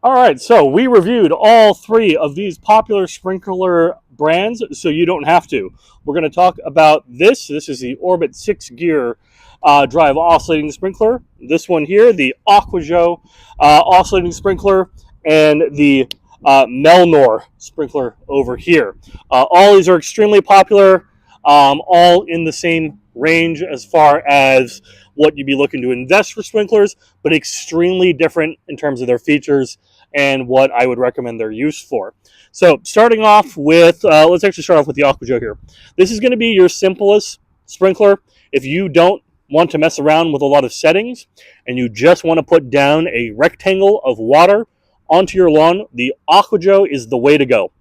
All right, so we reviewed all three of these popular sprinkler brands, so you don't have to. We're going to talk about this. This is the Orbit 6 Gear Drive Oscillating Sprinkler. This one here, the Aqua Joe Oscillating Sprinkler, and the Melnor Sprinkler over here. All these are extremely popular, all in the same range as far as what you'd be looking to invest for sprinklers, but extremely different in terms of their features and what I would recommend their use for. So starting off with, let's actually start off with the Aqua Joe here. This is going to be your simplest sprinkler. If you don't want to mess around with a lot of settings and you just want to put down a rectangle of water onto your lawn, the Aqua Joe is the way to go.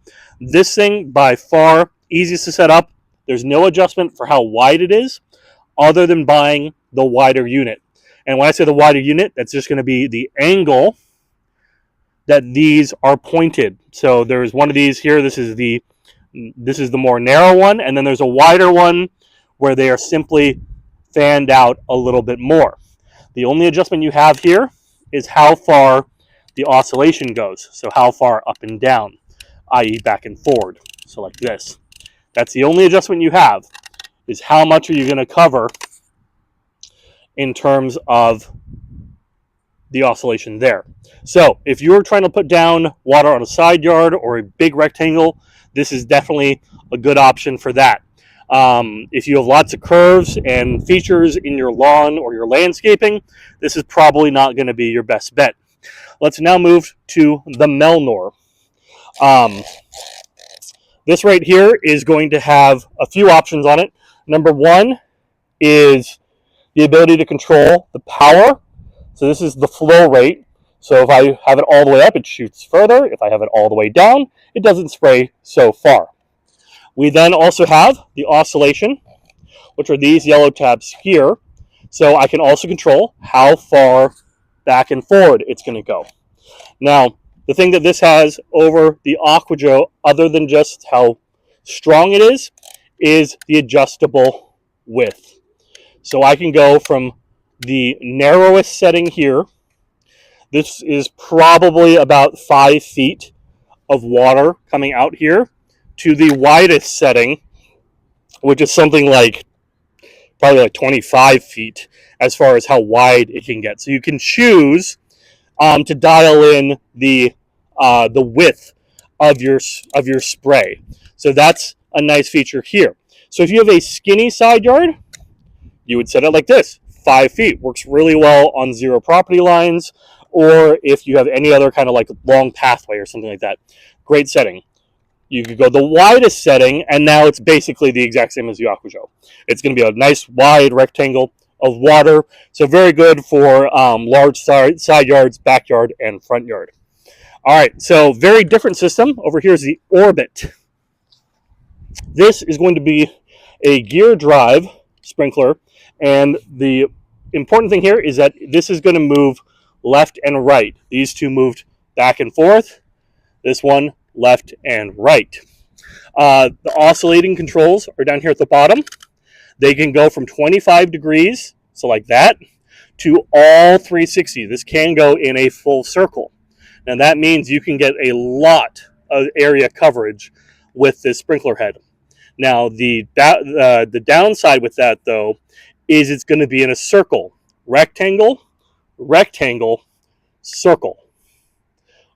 This thing, by far, easiest to set up. There's no adjustment for how wide it is other than buying the wider unit. And when I say the wider unit, that's just going to be the angle that these are pointed. So there's one of these here. This is the more narrow one, and then there's a wider one where they are simply fanned out a little bit more. The only adjustment you have here is how far the oscillation goes. So how far up and down, i.e. back and forward. So like this. That's the only adjustment you have, is how much are you going to cover in terms of the oscillation there. So if you're trying to put down water on a side yard or a big rectangle, this is definitely a good option for that. If you have lots of curves and features in your lawn or your landscaping, this is probably not going to be your best bet. Let's now move to the Melnor. This right here is going to have a few options on it. Number one is the ability to control the power. So this is the flow rate. So if I have it all the way up, it shoots further. If I have it all the way down, it doesn't spray so far. We then also have the oscillation, which are these yellow tabs here. So I can also control how far back and forward it's going to go. Now, the thing that this has over the Aqua Joe, other than just how strong it is the adjustable width. So I can go from the narrowest setting here. This is probably about 5 feet of water coming out here, to the widest setting, which is something like probably like 25 feet as far as how wide it can get. So you can choose to dial in the width of your spray. So that's a nice feature here. So if you have a skinny side yard, you would set it like this. 5 feet works really well on zero property lines, or if you have any other kind of like long pathway or something like that. Great setting. You could go the widest setting, and now it's basically the exact same as the Aqua Joe. It's going to be a nice wide rectangle of water, so very good for large side yards, backyard, and front yard. All right, so very different system. Over here is the Orbit. This is going to be a gear drive sprinkler, and the important thing here is that this is going to move left and right. These two moved back and forth. This one left and right. The oscillating controls are down here at the bottom. They can go from 25 degrees, so like that, to all 360. This can go in a full circle. Now that means you can get a lot of area coverage with this sprinkler head. Now the downside with that, though, is it's going to be in a circle. Rectangle, rectangle, circle.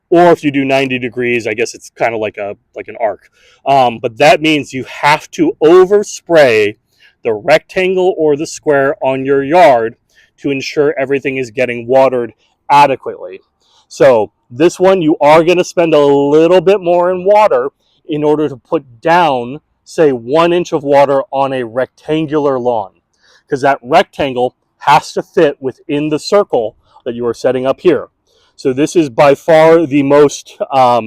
Or if you do 90 degrees, I guess it's kind of like an arc. But that means you have to overspray the rectangle or the square on your yard to ensure everything is getting watered adequately. So this one, you are going to spend a little bit more in water in order to put down, say, 1 inch of water on a rectangular lawn, because that rectangle has to fit within the circle that you are setting up here. So this is by far the most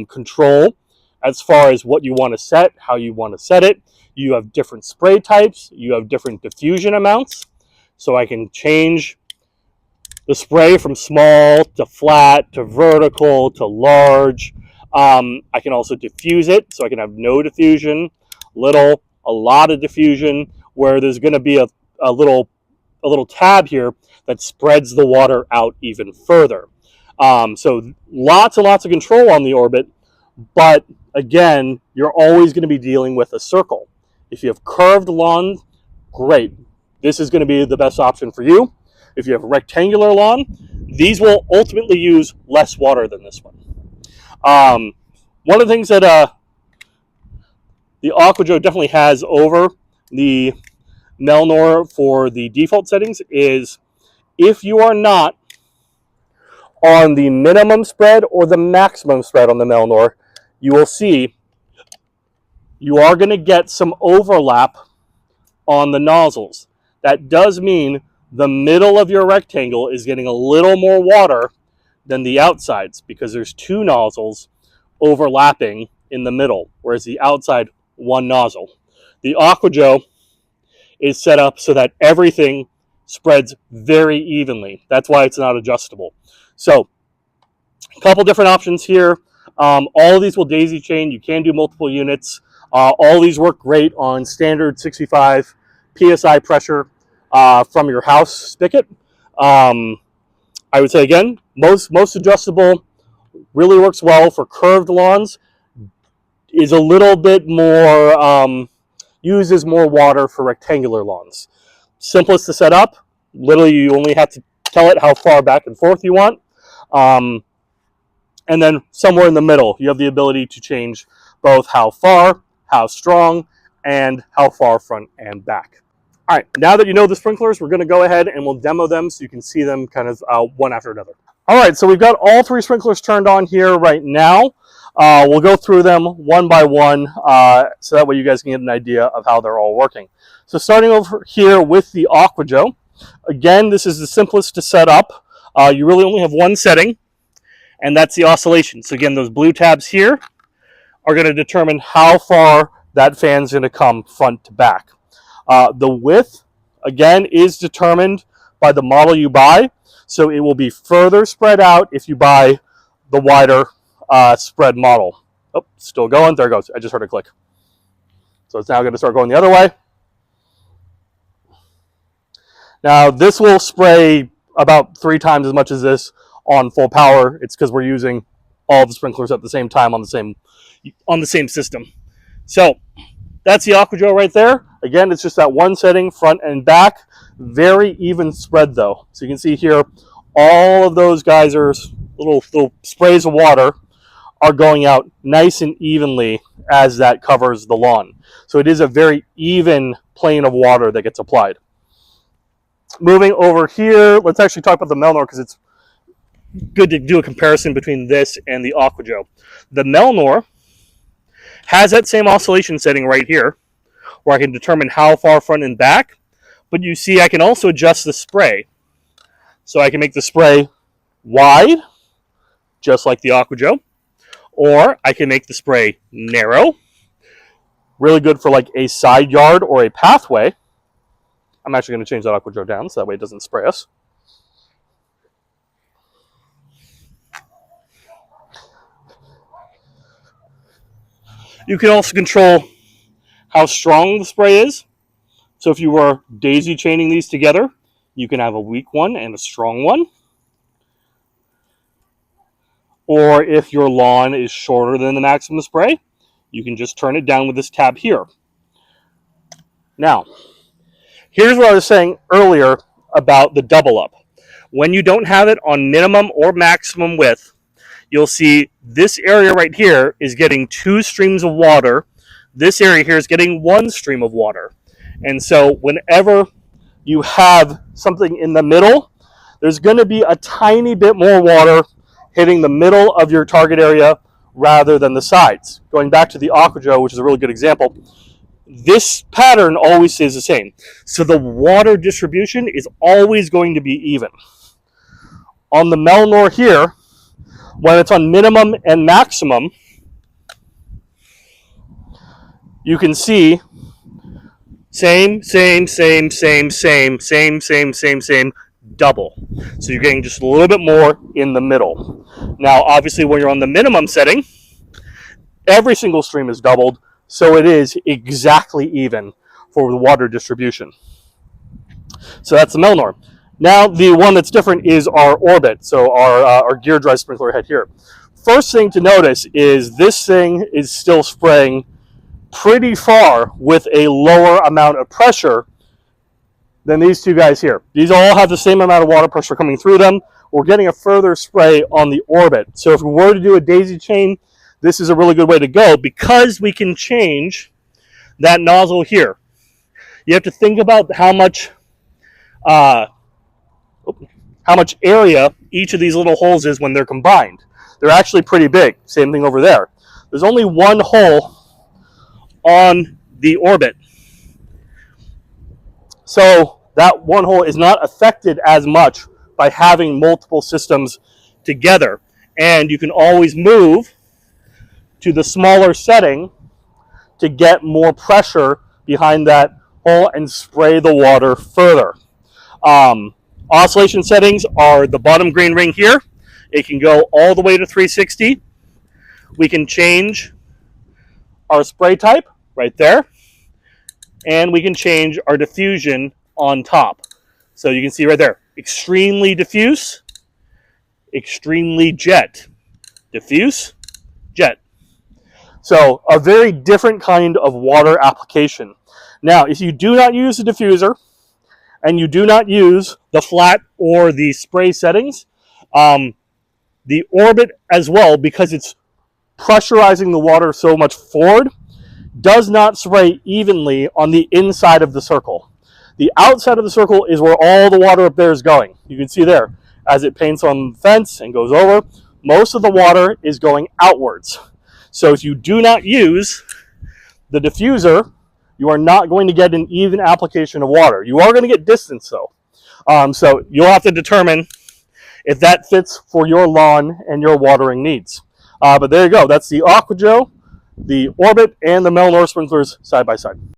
control as far as what you want to set, how you want to set it. You have different spray types. You have different diffusion amounts. So I can change the spray from small to flat to vertical to large. I can also diffuse it, so I can have no diffusion, little, a lot of diffusion, where there's going to be a little tab here that spreads the water out even further. So lots and lots of control on the orbit, but again, you're always going to be dealing with a circle. If you have curved lawn, great. This is going to be the best option for you. If you have a rectangular lawn, these will ultimately use less water than this one. One of the things that the Aqua Joe definitely has over the Melnor for the default settings is if you are not on the minimum spread or the maximum spread on the Melnor, you will see you are going to get some overlap on the nozzles. That does mean the middle of your rectangle is getting a little more water than the outsides because there's two nozzles overlapping in the middle, whereas the outside, one nozzle. The Aqua Joe is set up so that everything spreads very evenly. That's why it's not adjustable. So, a couple different options here. All of these will daisy chain. You can do multiple units. All these work great on standard 65 PSI pressure from your house spigot. I would say again, most adjustable really works well for curved lawns. Is a little bit more uses more water for rectangular lawns. Simplest to set up. Literally, you only have to tell it how far back and forth you want. And then somewhere in the middle, you have the ability to change both how far, how strong, and how far front and back. All right, now that you know the sprinklers, we're going to go ahead and we'll demo them so you can see them kind of one after another. All right, so we've got all three sprinklers turned on here right now. We'll go through them one by one so that way you guys can get an idea of how they're all working. So starting over here with the Aqua Joe, again, this is the simplest to set up. You really only have one setting, and that's the oscillation. So again, those blue tabs here are going to determine how far that fan's going to come front to back. The width, again, is determined by the model you buy. So it will be further spread out if you buy the wider spread model. Oh, still going. There it goes. I just heard a click. So it's now going to start going the other way. Now, this will spray about 3 times as much as this on full power. It's because we're using all the sprinklers at the same time on the same system. So that's the Aqua Joe right there. Again, it's just that one setting, front and back. Very even spread though. So you can see here, all of those geysers, little sprays of water, are going out nice and evenly as that covers the lawn. So it is a very even plane of water that gets applied. Moving over here, let's actually talk about the Melnor because it's good to do a comparison between this and the Aqua Joe. The Melnor has that same oscillation setting right here where I can determine how far front and back, but you see I can also adjust the spray. So I can make the spray wide, just like the Aqua Joe, or I can make the spray narrow, really good for like a side yard or a pathway. I'm actually going to change that Aqua Joe down so that way it doesn't spray us. You can also control how strong the spray is. So if you were daisy chaining these together, you can have a weak one and a strong one. Or if your lawn is shorter than the maximum spray, you can just turn it down with this tab here. Now, here's what I was saying earlier about the double up. When you don't have it on minimum or maximum width, you'll see this area right here is getting 2 streams of water. This area here is getting 1 stream of water. And so whenever you have something in the middle, there's going to be a tiny bit more water hitting the middle of your target area rather than the sides. Going back to the Aqua Joe, which is a really good example, this pattern always stays the same. So the water distribution is always going to be even. On the Melnor here, when it's on minimum and maximum, you can see same, double. So you're getting just a little bit more in the middle. Now, obviously, when you're on the minimum setting, every single stream is doubled, so it is exactly even for the water distribution. So that's the Melnor. Now the one that's different is our Orbit, so our gear drive sprinkler head here. First thing to notice is this thing is still spraying pretty far with a lower amount of pressure than these two guys here. These all have the same amount of water pressure coming through them. We're getting a further spray on the Orbit. So if we were to do a daisy chain, this is a really good way to go because we can change that nozzle here. You have to think about how much area each of these little holes is when they're combined. They're actually pretty big. Same thing over there. There's only one hole on the Orbit. So that one hole is not affected as much by having multiple systems together. And you can always move to the smaller setting to get more pressure behind that hole and spray the water further. Oscillation settings are the bottom green ring here. It can go all the way to 360. We can change our spray type right there. And we can change our diffusion on top. So you can see right there, extremely diffuse, extremely jet, diffuse, jet. So a very different kind of water application. Now, if you do not use the diffuser and you do not use the flat or the spray settings, the Orbit as well, because it's pressurizing the water so much forward, does not spray evenly on the inside of the circle. The outside of the circle is where all the water up there is going. You can see there, as it paints on the fence and goes over, most of the water is going outwards. So if you do not use the diffuser, you are not going to get an even application of water. You are going to get distance though. So you'll have to determine if that fits for your lawn and your watering needs. But there you go. That's the Aqua Joe, the Orbit, and the Melnor sprinklers side by side.